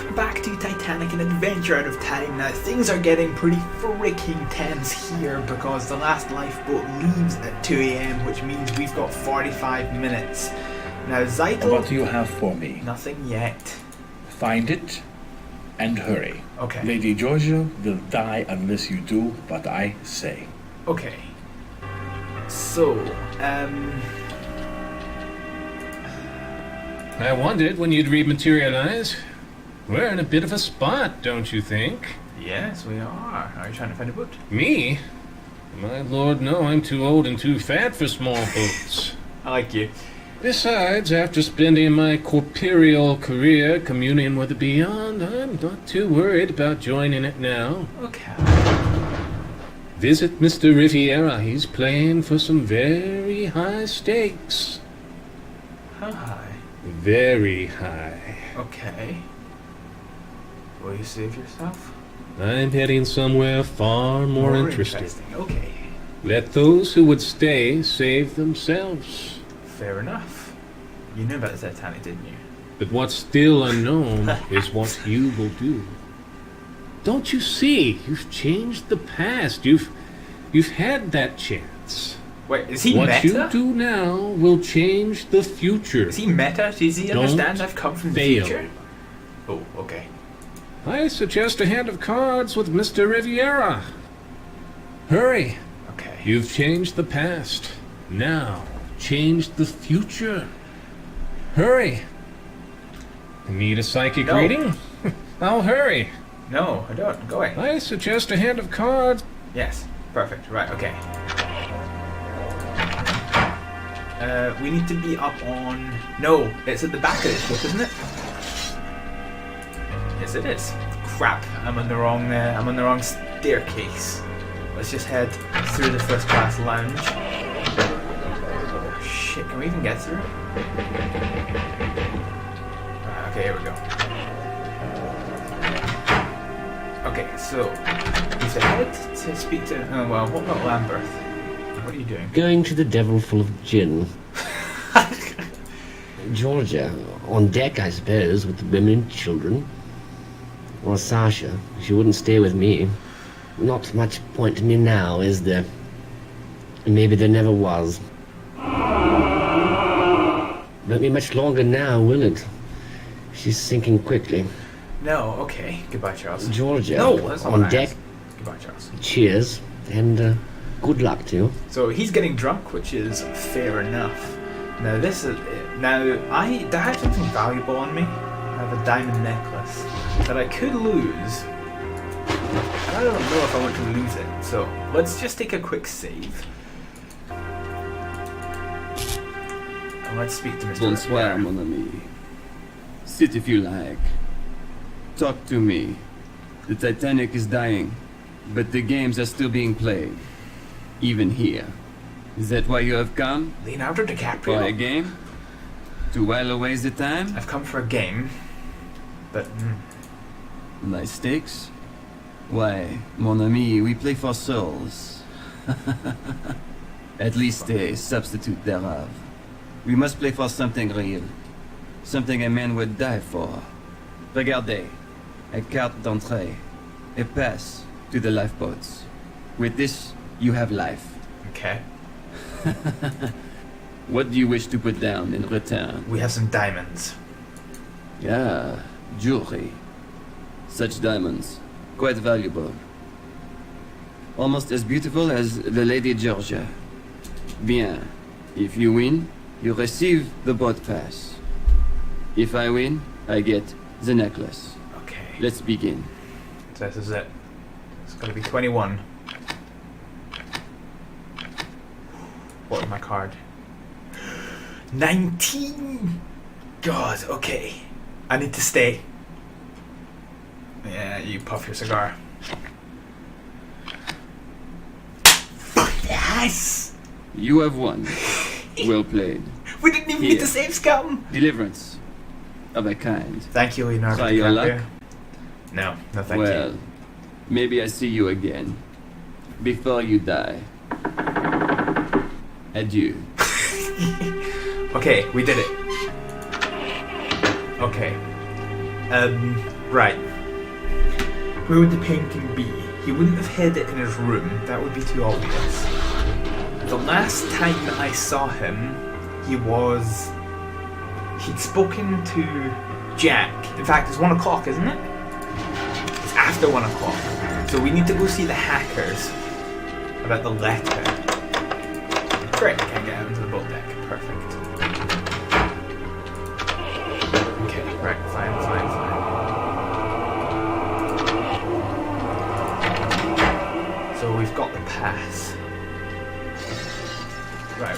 welcome back to Titanic, an adventure out of time. Now, things are getting pretty freaking tense here because the last lifeboat leaves at 2 a.m, which means we've got 45 minutes. Now, Zytel... What do you have for me? Nothing yet. Find it and hurry. Okay. Lady Georgia will die unless you do what I say. Okay. So, I wondered when you'd rematerialize. We're in a bit of a spot, don't you think? Yes, we are. Are you trying to find a boat? Me? My lord, no, I'm too old and too fat for small boats. I like you. Besides, after spending my corporeal career communing with the beyond, I'm not too worried about joining it now. Okay. Visit Mr. Riviera. He's playing for some very high stakes. How high? Very high. Okay. Will you save yourself? I'm heading somewhere far more interesting. Okay. Let those who would stay save themselves. Fair enough. You knew about the Titanic, didn't you? But what's still unknown is what you will do. Don't you see? You've changed the past. You've had that chance. Wait, is he what meta? you do now will change the future. Is he meta? Does he understand I've come from the fail. future? Oh, okay. I suggest a hand of cards with Mr. Riviera. Hurry. Okay. You've changed the past. Now, change the future. Hurry. Need a psychic No. reading? I'll hurry. No, I don't. Go away. I suggest a hand of cards. Yes. Perfect. Right, okay. We need to be up on... No, it's at the back of this book, isn't it? Yes, it is. Crap, I'm on the wrong staircase. Let's just head through the first class lounge. Oh, shit, can we even get through? Okay, here we go. Okay, so we should head to speak to... Oh, well, what about Lambert? What are you doing? Going to the devil full of gin. Georgia, on deck, I suppose, with the women and children. Or Sasha. She wouldn't stay with me. Not much point to me now, is there? Maybe there never was. Won't be much longer now, will it? She's sinking quickly. No, okay. Goodbye, Charles. Georgia, No, that's not on what I deck. asked. Goodbye, Charles. Cheers, and good luck to you. So he's getting drunk, which is fair enough. Now this is I have something valuable on me. I have a diamond necklace that I could lose. And I don't know if I want to lose it. So let's just take a quick save. And let's speak to Mr. Bonsoir, mon ami. Sit if you like. Talk to me. The Titanic is dying, but the games are still being played. Even here. Is that why you have come? Leonardo For a DiCaprio. game? To while away the time? I've come for a game. But My stakes? Why, mon ami, we play for souls. At least a substitute thereof. We must play for something real. Something a man would die for. Regardez. A carte d'entrée. A pass to the lifeboats. With this, you have life. okay. What do you wish to put down in return? We have some diamonds. Yeah, jewelry. Such diamonds. Quite valuable. Almost as beautiful as the Lady Georgia. Bien. If you win, you receive the boat pass. If I win, I get the necklace. Okay. Let's begin. So this is it. It's gonna be 21. What was my card? 19! God, okay. I need to stay. Yeah, you puff your cigar. Fuck yes! You have won. Well played. We didn't even get to save scum! Deliverance. Of a kind. Thank you, Leonardo Try your DiCaprio. luck? No, no thank Well, you. maybe I see you again. Before you die. Adieu. Okay, we did it. Okay. Right. Where would the painting be? He wouldn't have hid it in his room. That would be too obvious. The last time that I saw him, he'd spoken to Jack. In fact, it's 1 o'clock, isn't it? It's after 1 o'clock. So we need to go see the hackers about the letter. Great, can't get out into the boat deck. Perfect. Okay, right, fine. So we've got the pass. Right.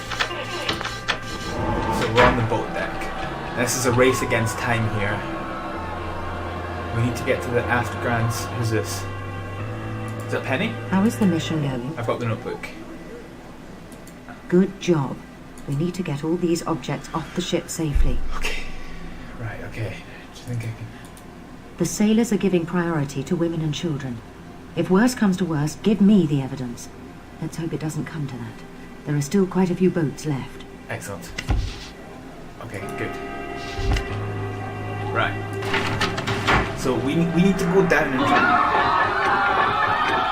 So we're on the boat deck. This is a race against time here. We need to get to the aftergrounds. Who's this? Is that Penny? How is the mission going? I've got the notebook. Good job. We need to get all these objects off the ship safely. Okay. Right, okay. Do you think I can... The sailors are giving priority to women and children. If worse comes to worse, give me the evidence. Let's hope it doesn't come to that. There are still quite a few boats left. Excellent. Okay, good. Right. So we need to go down and try...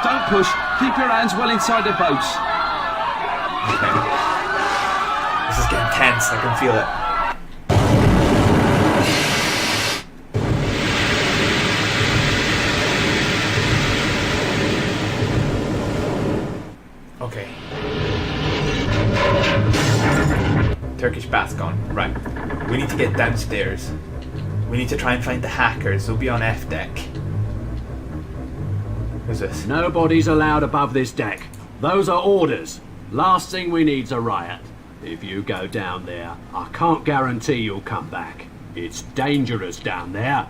Don't push. Keep your hands well inside the boats. Okay. This is getting tense. I can feel it. Okay. Turkish bath's gone. Right. We need to get downstairs. We need to try and find the hackers. They'll be on F deck. Who's this? Nobody's allowed above this deck. Those are orders. Last thing we need's a riot. If you go down there, I can't guarantee you'll come back. It's dangerous down there.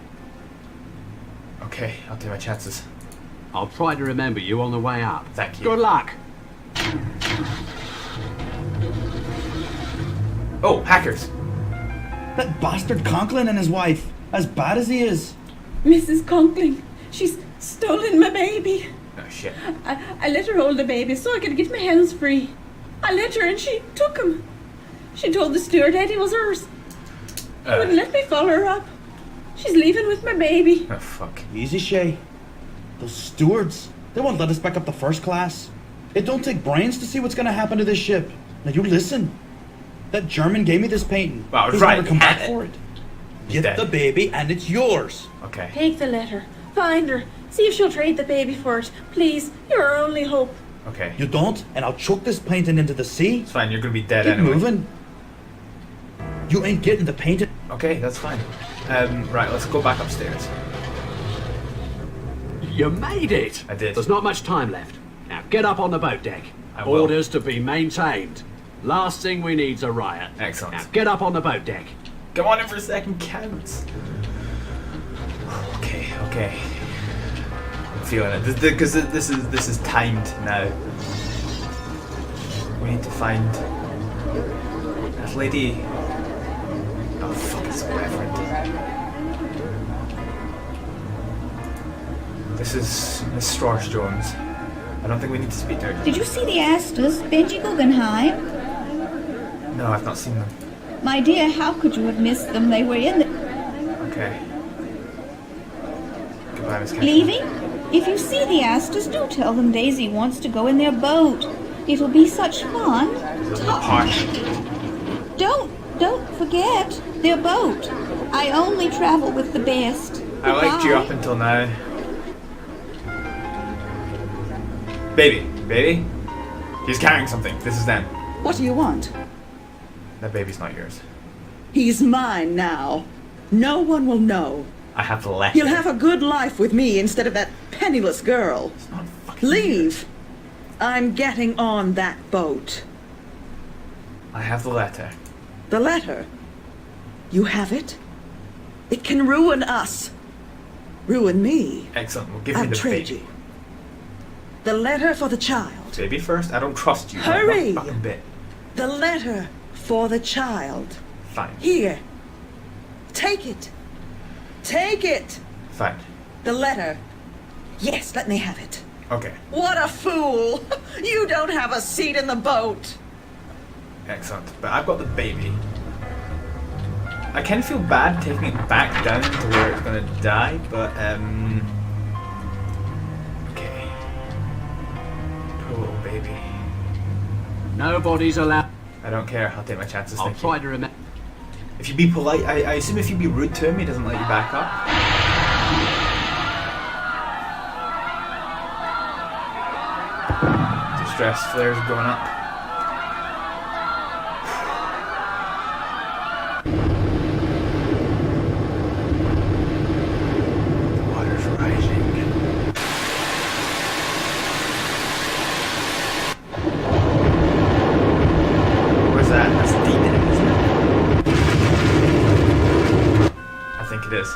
Okay, I'll take my chances. I'll try to remember you on the way up. Thank you. Good luck. Oh, hackers! That bastard Conklin and his wife, as bad as he is. Mrs. Conkling, she's stolen my baby. Oh, shit. I let her hold the baby so I could get my hands free. I let her and she took him. She told the steward Eddie was hers. He wouldn't let me follow her up. She's leaving with my baby. Oh, fuck. Easy, Shay. Those stewards, they won't let us back up to first class. It don't take brains to see what's gonna happen to this ship. Now you listen. That German gave me this painting. Well, He's right, never come had back it. for it. He's Get dead. the baby and it's yours. Okay. Take the letter. Find her. See if she'll trade the baby for it. Please, you're our only hope. Okay. You don't, and I'll chuck this painting into the sea. It's fine, you're gonna be dead Get anyway. moving. You ain't getting the painting. Okay, that's fine. Right, let's go back upstairs. You made it. I did. There's not much time left. Now get up on the boat deck. I will. Orders to be maintained. Last thing we need's a riot. Excellent. Now get up on the boat deck. Come on in for a second, counts. Okay. I'm feeling it. Because this is timed now. We need to find that lady. Oh fuck, it's Reverend. This is Miss Storch Jones. I don't think we need to speak to her. Did you see the Astors, Benji Guggenheim? No, I've not seen them. My dear, how could you have missed them? They were in the... Okay. Goodbye, Miss Catherine. Leaving? If you see the Astors, do tell them Daisy wants to go in their boat. It'll be such fun. This is the park. Don't forget their boat. I only travel with the best. I liked you Goodbye. up until now. Baby. He's carrying something. This is them. What do you want? That baby's not yours. He's mine now. No one will know. I have the letter. You'll have a good life with me instead of that penniless girl. It's not fucking Leave. I'm getting on that boat. I have the letter. The letter. You have it? It can ruin us. Ruin me. Excellent. Well, give me I'll the trade baby. you. The letter for the child. Baby first? I don't trust you. Hurry! Not a fucking bit. The letter for the child. Fine. Here. Take it. Take it. Fine. The letter. Yes, let me have it. Okay. What a fool! You don't have a seat in the boat. Excellent. But I've got the baby. I kind of feel bad taking it back down to where it's gonna die, but okay. Poor little baby. Nobody's allowed. I don't care. I'll take my chances. I'll thank try you. to remember. If you be polite, I assume if you be rude to him, he doesn't let you back up. Distress flares going up. The water's rising. Where's that? That's deep in it, isn't it? I think it is.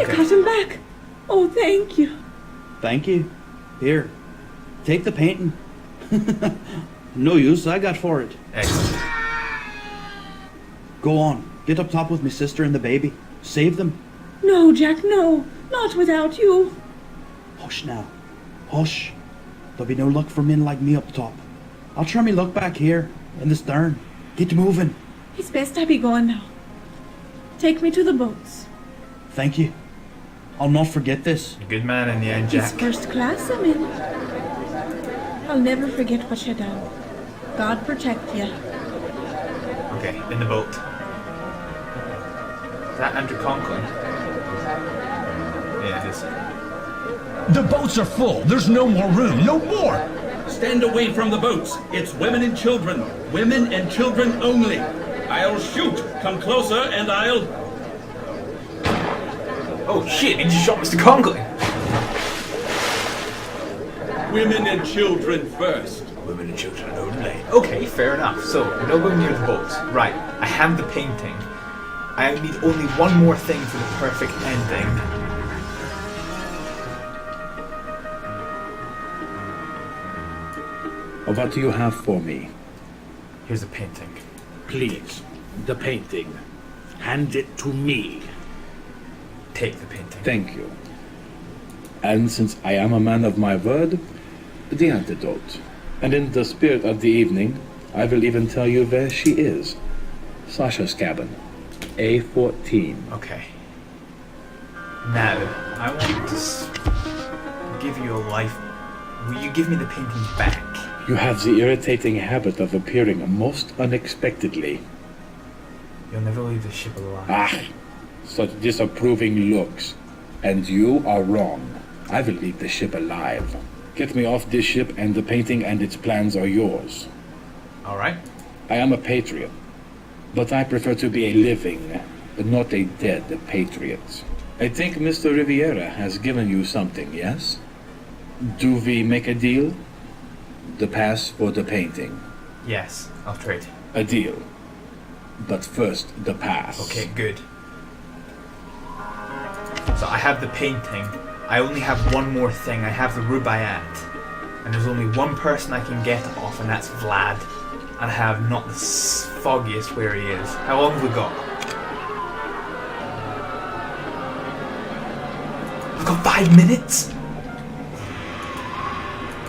You got him back. Oh, thank you. Thank you. Here, take the painting. No use I got for it. Excellent. Go on, get up top with my sister and the baby. Save them. No, Jack, no. Not without you. Hush now. Hush. There'll be no luck for men like me up top. I'll try me luck back here, in the stern. Get moving. It's best I be going now. Take me to the boats. Thank you. I'll not forget this. Good man in the end, It's Jack. first class I'm in. I'll never forget what you done. God protect you. Okay, in the boat. Is that Andrew Conklin? Yeah, it is. The boats are full. There's no more room. No more. Stand away from the boats. It's women and children. Women and children only. I'll shoot. Come closer and I'll... Oh shit, he just shot Mr. Conklin! Women and children first. Women and children only. Okay, fair enough. So, we're not going near the boats. Right, I have the painting. I need only one more thing for the perfect ending. What do you have for me? Here's the painting. Please, the painting. Hand it to me. Take the painting. Thank you. And since I am a man of my word, the antidote. And in the spirit of the evening, I will even tell you where she is. Sasha's cabin. A.14. Okay. Now, I want to give you a life. Will you give me the painting back? You have the irritating habit of appearing most unexpectedly. You'll never leave the ship alive. Ah, such disapproving looks. And you are wrong. I will leave the ship alive. Get me off this ship and the painting and its plans are yours. Alright. I am a patriot. But I prefer to be a living, not a dead patriot. I think Mr. Riviera has given you something, yes? Do we make a deal? The pass for the painting. Yes, I'll trade. A deal. But first, the pass. Okay, good. So I have the painting. I only have one more thing. I have the Rubaiyat. And there's only one person I can get it off, and that's Vlad. And I have not the foggiest where he is. How long have we got? I've got 5 minutes?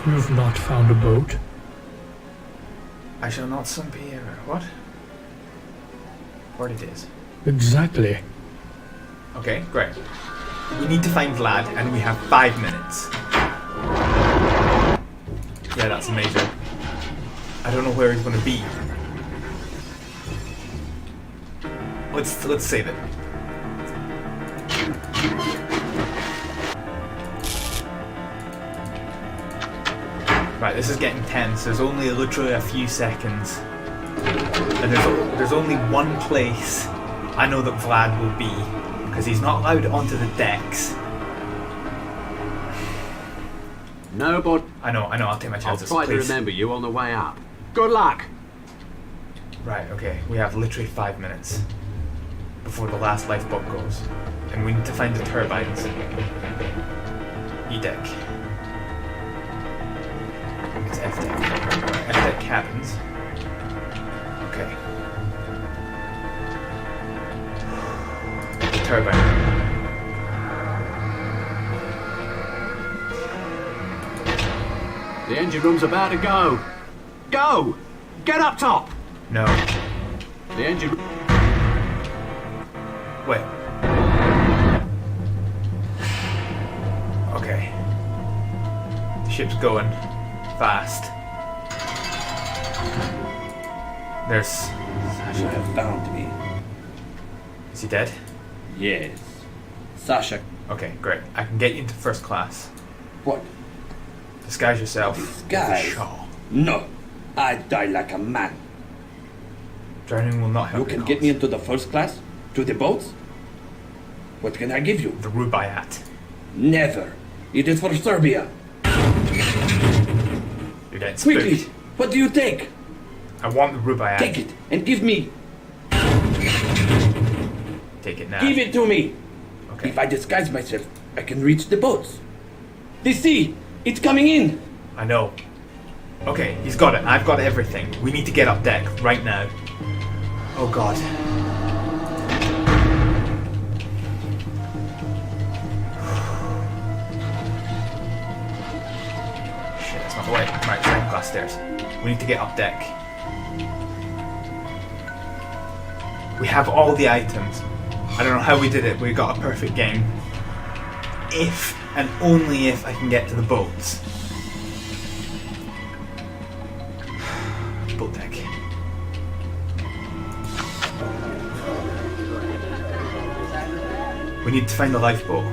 You have not found a boat? I shall not son Pierre. What? What it is? Exactly. Okay, great. We need to find Vlad, and we have 5 minutes. Yeah, that's amazing. I don't know where he's going to be. Let's save it. Right, this is getting tense. There's only literally a few seconds. And there's only one place I know that Vlad will be, because he's not allowed onto the decks. Nobody. I know, I'll take my chances. I'll try to remember you on the way up. Good luck! Right, okay, we have literally 5 minutes before the last lifeboat goes. And we need to find the turbines. E-deck. It's F-deck. F-deck cabins. Okay. The turbine. The engine room's about to go. Go! Get up top! No. The engine... ship's going fast. There's Sasha. You have found me. Is he dead? Yes. Sasha. Okay, great. I can get you into first class. What? Disguise yourself. Disguise? With a shawl. No. I die like a man. Drowning will not help You can your get me cause. into the first class? To the boats? What can I give you? The Rubaiyat. Never. It is for Serbia. You're getting spooked. Quickly. What do you take? I want the Rubaiyat. Take it and give me. Take it now. Give it to me. Okay. If I disguise myself, I can reach the boats. The sea. It's coming in. I know. Okay, he's got it. I've got everything. We need to get up deck right now. Oh god. Shit, that's not the way. Right, second class stairs. We need to get up deck. We have all the items. I don't know how we did it, but we got a perfect game. If and only if I can get to the boats. Boat deck. We need to find the lifeboat.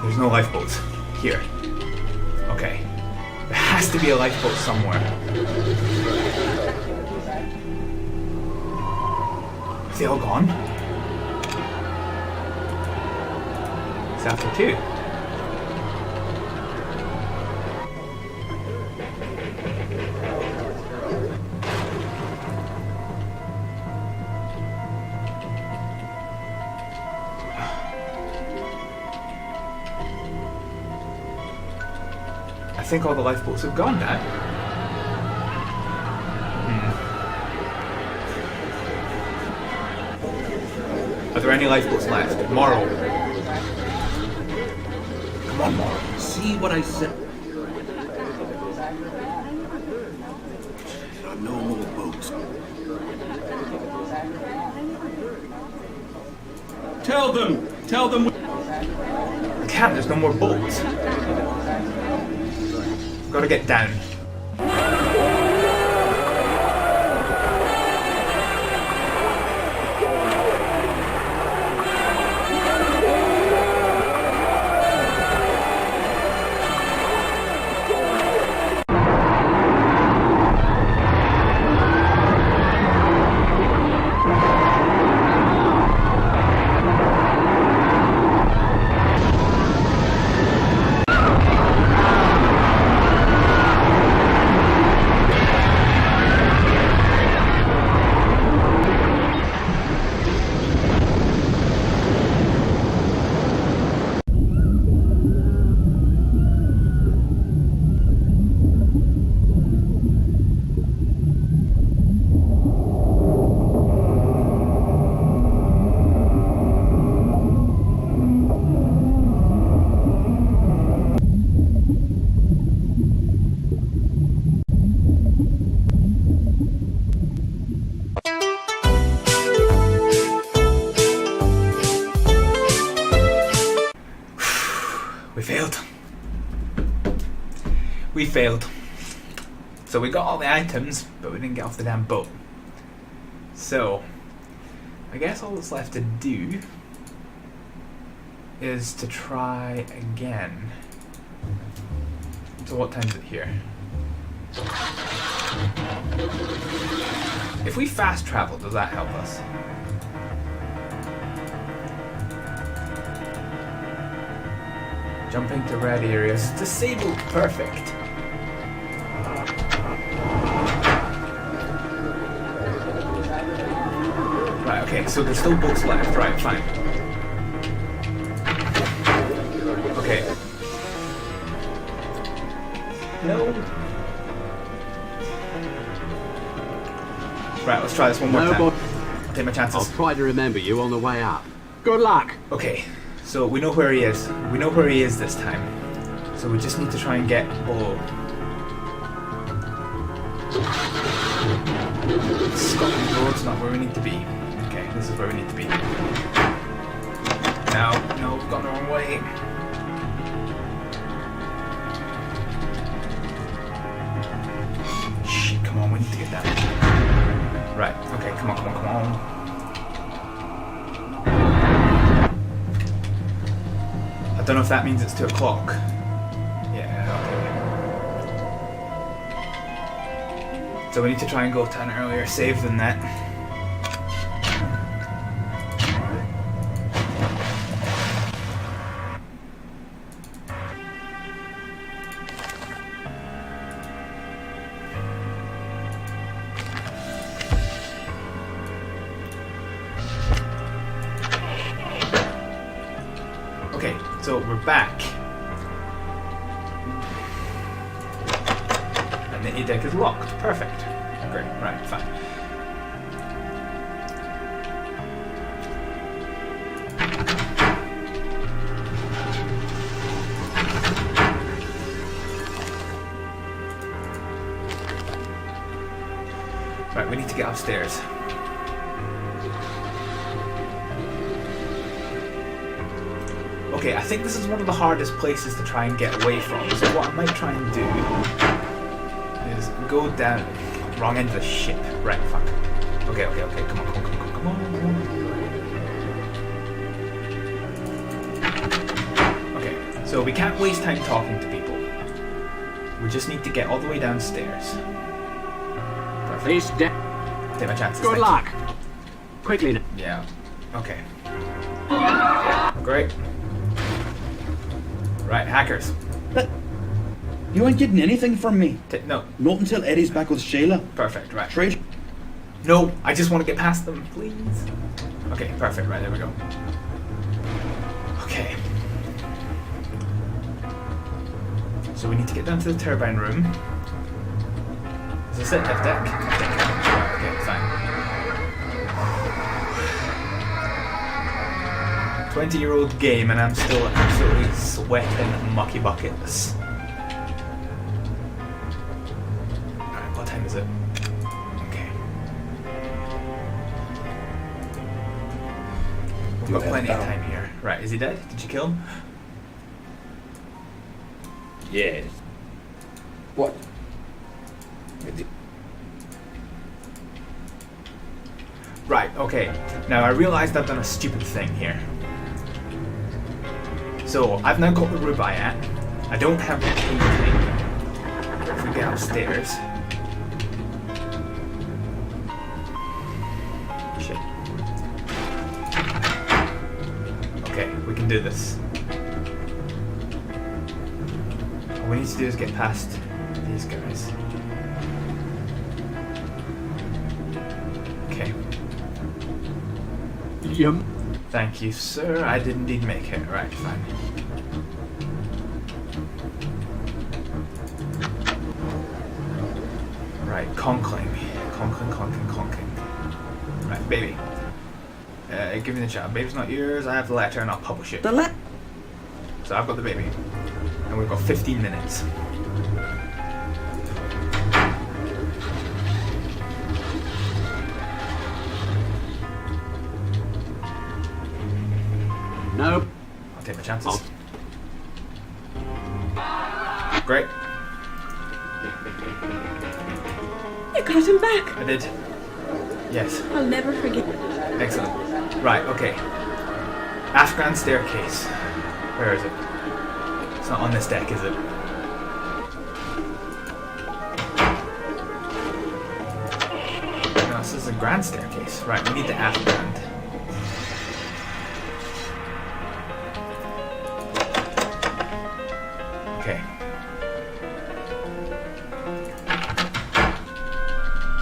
There's no lifeboats. Here. Okay. There has to be a lifeboat somewhere. Have they all gone? It's after 2. I think all the lifeboats have gone now. Are there any lifeboats left? Moral. Come on, Moral. See what I said? There are no more boats. Tell them! Tell them! I can't, there's no more boats. Gotta get down. We failed. We failed. So we got all the items, but we didn't get off the damn boat. So, I guess all that's left to do is to try again. So what time is it here? If we fast travel, does that help us? Jumping to red areas. Disabled. Perfect. Right, okay, so there's still boats left. Right, fine. Okay. No. Right, let's try this one more time. Take my chances. I'll try to remember you on the way up. Good luck. Okay, so we know where he is. We know where he is this time. So we just need to try and get below. Scotland Road's not where we need to be. Okay, this is where we need to be. No, we've gone the wrong way. we need to get down. Right, okay, come on. I don't know if that means it's 2 o'clock. Yeah, okay. So we need to try and go to an earlier save than that. Okay, so we're back. And the deck is locked. Perfect. Great, right, fine. Right, we need to get upstairs. Okay, I think this is one of the hardest places to try and get away from. So what I might try and do is go down wrong end of the ship. Right, fuck. Okay, come on. Okay, so we can't waste time talking to people. We just need to get all the way downstairs. Perfect. Take my chances. Good luck. Quickly now. Yeah. Okay. Great. Right, hackers. You ain't getting anything from me. No. Not until Eddie's back with Shayla. Perfect, right. Trade. No, I just want to get past them, please. Okay, perfect, right, there we go. Okay. So we need to get down to the turbine room. Is this it? F-deck? Okay, fine. 20-year-old game and I'm still absolutely sweating mucky buckets. Alright, what time is it? Okay. We've got plenty of time here. Right, is he dead? Did you kill him? Yes. What? Right, okay. Now I realised I've done a stupid thing here. So, I've now got the Rubaiyat. I don't have the painting. If we get upstairs. Shit. Okay, we can do this. All we need to do is get past these guys. Okay. Thank you, sir. I did indeed make it. Right, fine. Right, conkling. Conking. Right, baby. Give me the job. Baby's not yours. I have the letter and I'll publish it. So I've got the baby. And we've got 15 minutes. Nope. I'll take my chances. Great. You got him back. I did. Yes. I'll never forget. Excellent. Right, okay. Afghan staircase. Where is it? It's not on this deck, is it? No, this is a grand staircase. Right, we need the Afghan. Okay.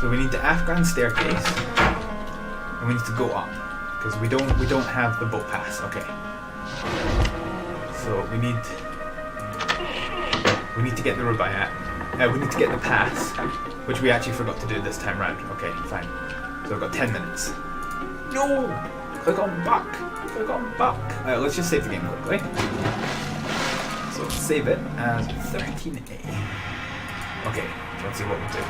So we need the Afghan staircase, and we need to go up because we don't have the boat pass. Okay. So we need to get the Rubaiyat. We need to get the pass, which we actually forgot to do this time round. Okay, fine. So we've got 10 minutes. No! Click on back. Click on back. Alright, let's just save the game quickly. So let's save it as 13A. Okay, let's see what we do.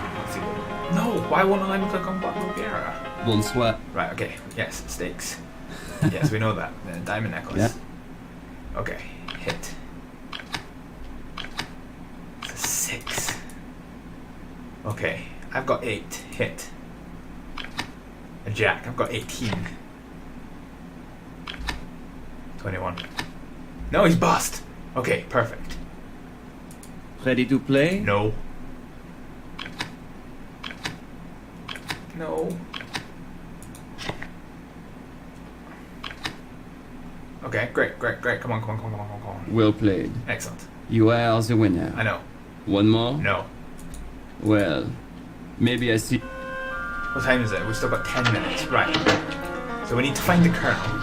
No! Why won't I let me click on Black Riviera? Bonsoir. Right, okay. Yes, stakes. Yes, we know that. The diamond necklace. Yeah. Okay, hit. It's a 6. Okay, I I've got 8 hit. A jack, I've got 18. 21. No, he's bust. Okay, perfect. Ready to play? No. No. Okay, great. Come on. Well played. Excellent. You are the winner. I know. One more? No. Well, maybe I see. What time is it? We've still got 10 minutes. Right. So we need to find the colonel.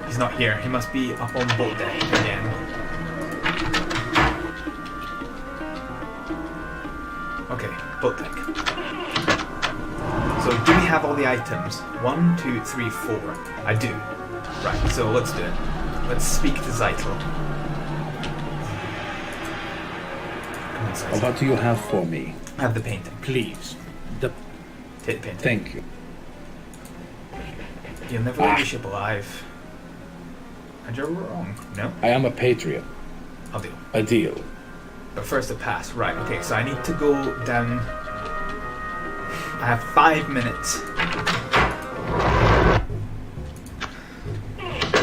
He's not here. He must be up on boat deck again. Okay, boat deck. So do we have all the items? 1, 2, 3, 4. I do. Right, so let's do it. Let's speak to Zytel. Come on, Zytel. What do you have for me? Have the painting. Please. Take the painting. Thank you. You'll never leave the ship alive. And you're wrong. No? I am a patriot. I'll deal. A deal. But first a pass. Right, okay, so I need to go down. I have 5 minutes.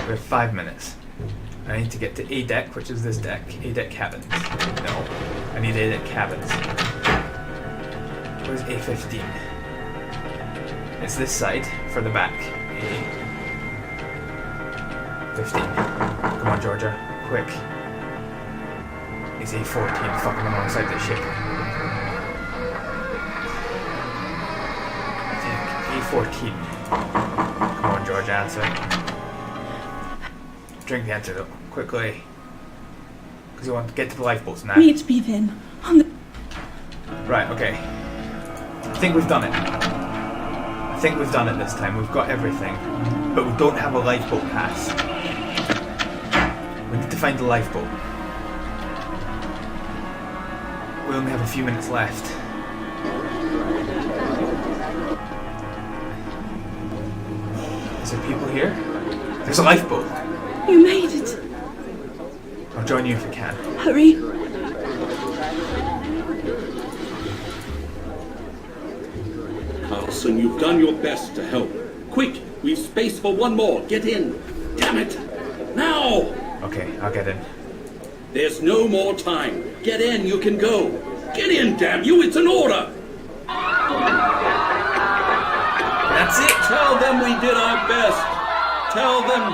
We have 5 minutes. I need to get to A deck, which is this deck. A deck cabins. No. I need A deck cabins. Where's A15? It's this side for the back. A15. Come on, Georgia. Quick. It's A14. Fuck, I'm alongside the ship. A14. Come on, George, answer. Drink the antidote, quickly. Because you want to get to the lifeboats now. Need to be then. On the... Right, okay. I think we've done it. I think we've done it this time. We've got everything. But we don't have a lifeboat pass. We need to find the lifeboat. We only have a few minutes left. Is there people here? There's a lifeboat. You made it. I'll join you if you can. Hurry. Carlson, you've done your best to help. Quick, we've space for one more. Get in. Damn it. Now! Okay, I'll get in. There's no more time. Get in, you can go. Get in, damn you, it's an order. That's it. Tell them we did our best. Tell them.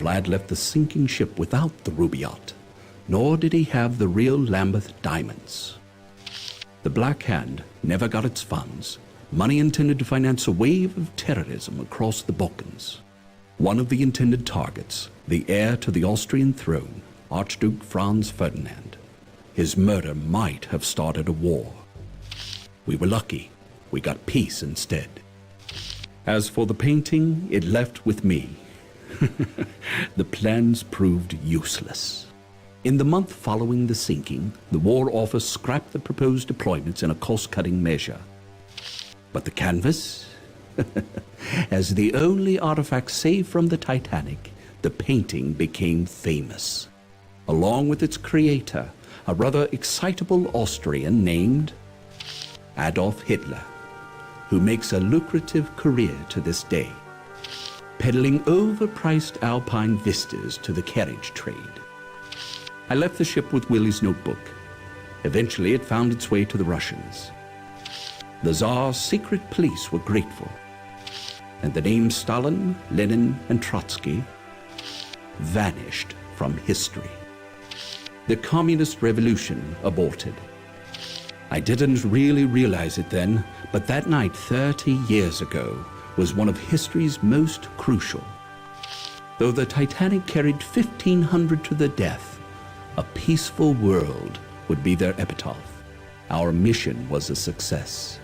Vlad left the sinking ship without the Rubaiyat, nor did he have the real Lambeth diamonds. The Black Hand never got its funds, money intended to finance a wave of terrorism across the Balkans. One of the intended targets, the heir to the Austrian throne, Archduke Franz Ferdinand. His murder might have started a war. We were lucky. We got peace instead. As for the painting, it left with me. The plans proved useless. In the month following the sinking, the War Office scrapped the proposed deployments in a cost-cutting measure. But the canvas? As the only artifact saved from the Titanic, the painting became famous. Along with its creator, a rather excitable Austrian named Adolf Hitler, who makes a lucrative career to this day, peddling overpriced alpine vistas to the carriage trade. I left the ship with Willie's notebook. Eventually it found its way to the Russians. The Tsar's secret police were grateful, and the names Stalin, Lenin, and Trotsky vanished from history. The communist revolution aborted. I didn't really realize it then, but that night 30 years ago was one of history's most crucial. Though the Titanic carried 1,500 to the death, a peaceful world would be their epitaph. Our mission was a success.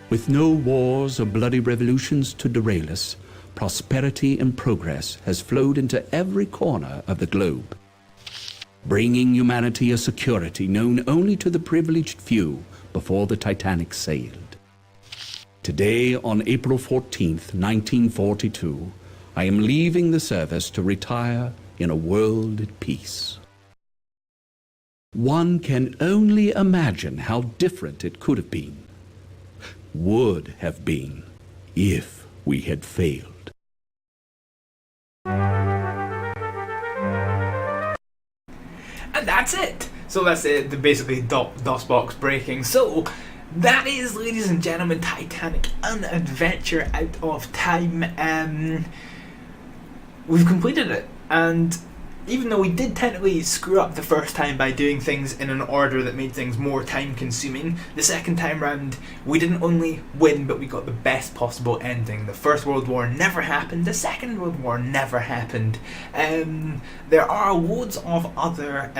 With no wars or bloody revolutions to derail us, prosperity and progress has flowed into every corner of the globe, bringing humanity a security known only to the privileged few before the Titanic sailed. Today, on April 14th, 1942, I am leaving the service to retire in a world at peace. One can only imagine how different it could have been, would have been, if we had failed. And that's it. So that's it, basically DOS box breaking. So that is, ladies and gentlemen, Titanic, an adventure out of time. We've completed it, and even though we did technically screw up the first time by doing things in an order that made things more time consuming, the second time round we didn't only win, but we got the best possible ending. The First World War never happened, the Second World War never happened. There are loads of other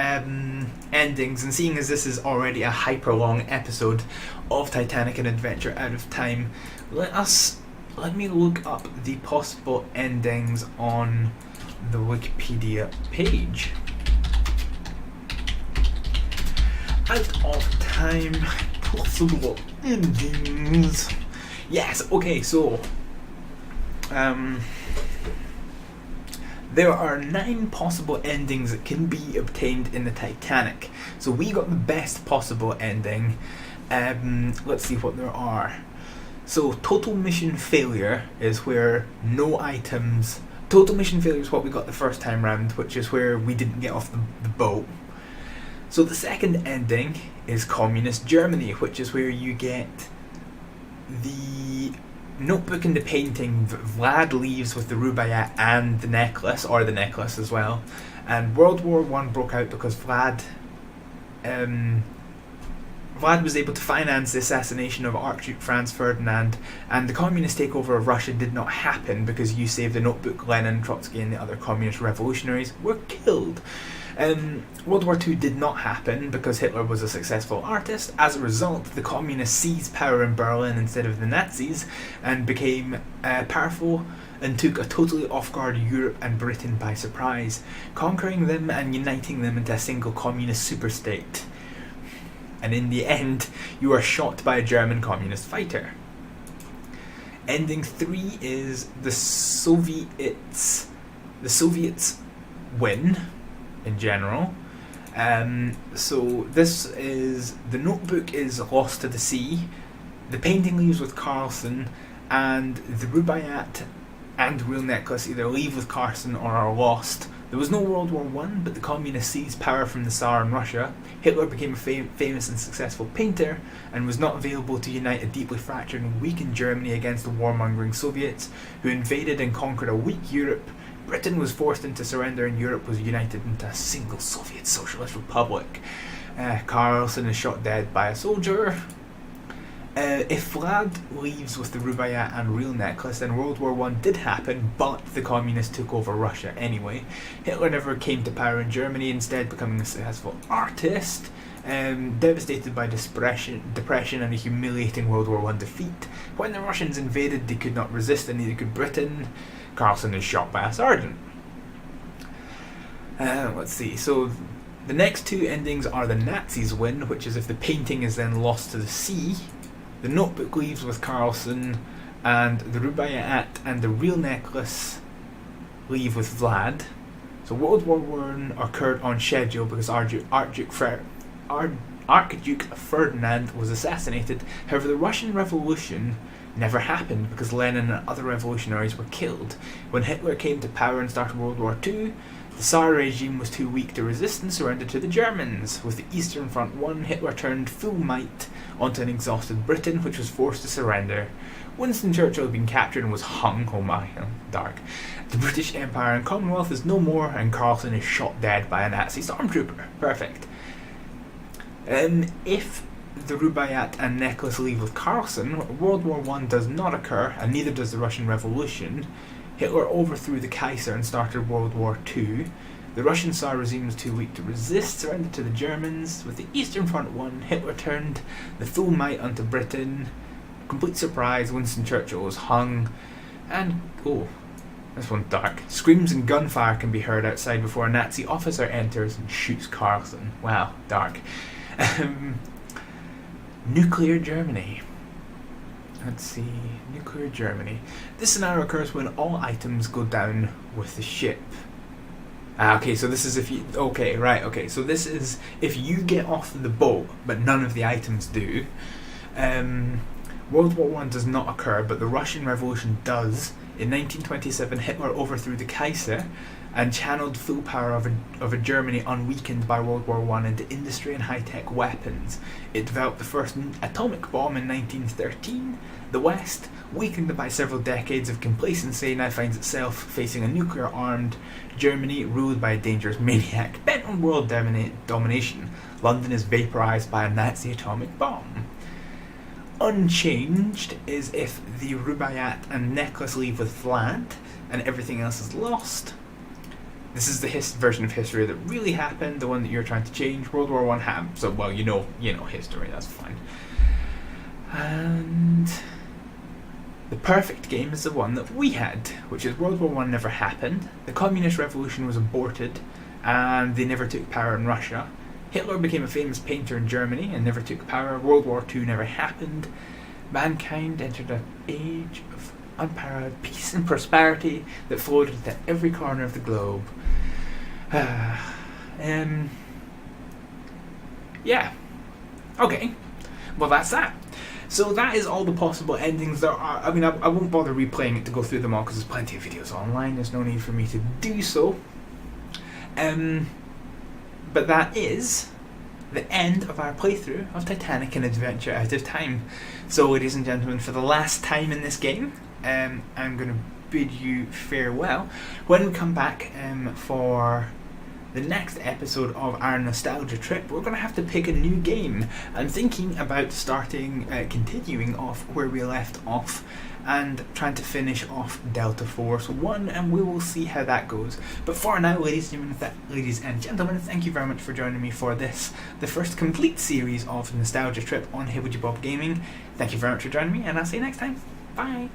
endings, and seeing as this is already a hyper long episode of Titanic, an adventure out of time, let me look up the possible endings on the Wikipedia page. Out of time, possible endings. Yes, okay, so there are 9 possible endings that can be obtained in the Titanic. So we got the best possible ending. Let's see what there are. So total mission failure is where no items. Total mission failure is what we got the first time round, which is where we didn't get off the boat. So the second ending is Communist Germany, which is where you get the notebook and the painting. Vlad leaves with the Rubaiyat and the necklace, or the necklace as well. And World War I broke out because Vlad was able to finance the assassination of Archduke Franz Ferdinand, and the communist takeover of Russia did not happen because you saved the notebook. Lenin, Trotsky and the other communist revolutionaries were killed. World War II did not happen because Hitler was a successful artist. As a result, the communists seized power in Berlin instead of the Nazis and became powerful and took a totally off-guard Europe and Britain by surprise, conquering them and uniting them into a single communist superstate. And in the end, you are shot by a German communist fighter. Ending 3 is the Soviets win in general. So this is, the notebook is lost to the sea, the painting leaves with Carlson, and the Rubaiyat and real necklace either leave with Carlson or are lost. There was no World War I, but the communists seized power from the Tsar in Russia. Hitler became a famous and successful painter and was not available to unite a deeply fractured and weakened Germany against the warmongering Soviets, who invaded and conquered a weak Europe, Britain was forced into surrender and Europe was united into a single Soviet Socialist Republic. Carlson is shot dead by a soldier. If Vlad leaves with the Rubaiyat and real necklace, then World War I did happen, but the communists took over Russia anyway. Hitler never came to power in Germany, instead becoming a successful artist. Devastated by depression and a humiliating World War I defeat. When the Russians invaded, they could not resist, and neither could Britain. Carlson is shot by a sergeant. Let's see, so the next two endings are the Nazis win, which is if the painting is then lost to the sea. The notebook leaves with Carlson, and the Rubaiyat and the real necklace leave with Vlad. So World War I occurred on schedule because Archduke Ferdinand was assassinated. However, the Russian Revolution never happened because Lenin and other revolutionaries were killed. When Hitler came to power and started World War II, the Tsar regime was too weak to resist and surrendered to the Germans. With the Eastern Front won, Hitler turned full might onto an exhausted Britain, which was forced to surrender. Winston Churchill had been captured and was hung. Oh my, dark. The British Empire and Commonwealth is no more, and Carlson is shot dead by a Nazi stormtrooper. Perfect. If the Rubaiyat and necklace leave with Carlson, World War I does not occur, and neither does the Russian Revolution. Hitler overthrew the Kaiser and started World War II. The Russian Tsar regime was too weak to resist, surrendered to the Germans. With the Eastern Front won, Hitler turned the full might onto Britain. Complete surprise, Winston Churchill was hung. And, oh, this one's dark. Screams and gunfire can be heard outside before a Nazi officer enters and shoots Carlson. Wow, dark. Nuclear Germany. Let's see, nuclear Germany. This scenario occurs when all items go down with the ship. Okay, so this is if you... Okay, right, okay. So this is if you get off the boat, but none of the items do. World War I does not occur, but the Russian Revolution does. In 1927, Hitler overthrew the Kaiser and channeled full power of a Germany unweakened by World War I into industry and high-tech weapons. It developed the first atomic bomb in 1913. The West, weakened by several decades of complacency, now finds itself facing a nuclear-armed Germany ruled by a dangerous maniac bent on world domination. London is vaporized by a Nazi atomic bomb. Unchanged is if the Rubaiyat and necklace leave with Vlad and everything else is lost. This is the version of history that really happened, the one that you're trying to change. World War I happened, so well, you know history, that's fine. And the perfect game is the one that we had, which is World War I never happened, the Communist Revolution was aborted, and they never took power in Russia. Hitler became a famous painter in Germany and never took power. World War II never happened. Mankind entered an age of unparalleled peace and prosperity that flowed into every corner of the globe. Yeah. Okay. Well, that's that. So that is all the possible endings there are. I mean, I won't bother replaying it to go through them all because there's plenty of videos online. There's no need for me to do so. But that is the end of our playthrough of Titanic: An Adventure Out of Time. So, ladies and gentlemen, for the last time in this game, I'm going to bid you farewell. When we come back for the next episode of our nostalgia trip, we're going to have to pick a new game. I'm thinking about continuing off where we left off and trying to finish off Delta Force 1, and we will see how that goes. But for now, ladies and gentlemen, thank you very much for joining me for this, the first complete series of Nostalgia Trip on Hibblejaybob Gaming. Thank you very much for joining me, and I'll see you next time. Bye!